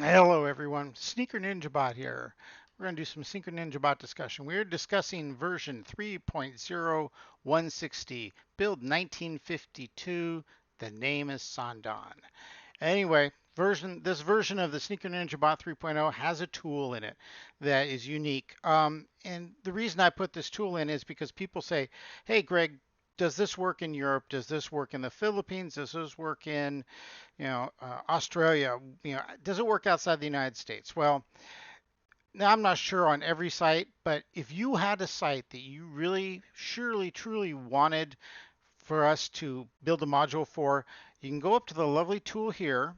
Hello everyone, Sneaker Ninja Bot here. We're going to do some Sneaker Ninja Bot discussion. We're discussing version 3.0160, build 1952. The name is Sandan. Anyway, this version of the Sneaker Ninja Bot 3.0 has a tool in it that is unique. And the reason I put this tool in is because people say, "Hey, Greg, does this work in Europe? Does this work in the Philippines? Does this work in, Australia? Does it work outside the United States?" Well, now I'm not sure on every site, but if you had a site that you really, surely, truly wanted for us to build a module for, you can go up to the lovely tool here.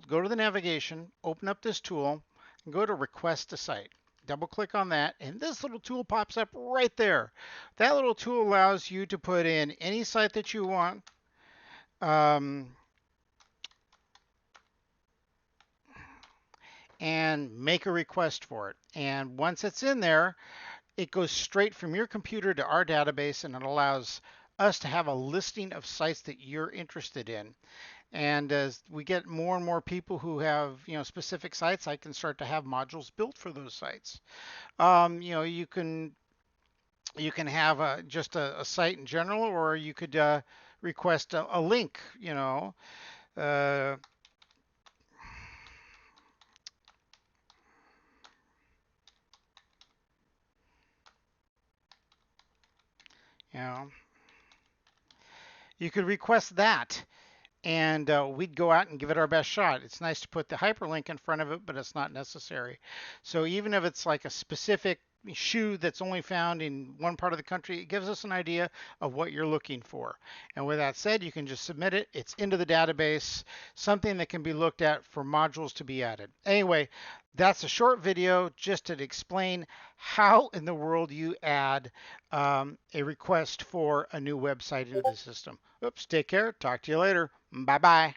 Go to the navigation, open up this tool, and go to request a site. Double click on that, and this little tool pops up right there. That little tool allows you to put in any site that you want. Um, and make a request for it. And once it's in there, it goes straight from your computer to our database, and it allows us to have a listing of sites that you're interested in. And as we get more and more people who have, specific sites, I can start to have modules built for those sites. You can have just a site in general, or you could request a link. Uh, you know, you could request that, and we'd go out and give it our best shot. It's nice to put the hyperlink in front of it, but it's not necessary. So even if it's like a specific shoe that's only found in one part of the country, it gives us an idea of what you're looking for. And with that said, you can just submit it. It's into the database, something that can be looked at for modules to be added. Anyway, that's a short video just to explain how in the world you add a request for a new website into the system. Oops, take care. Talk to you later. Bye bye.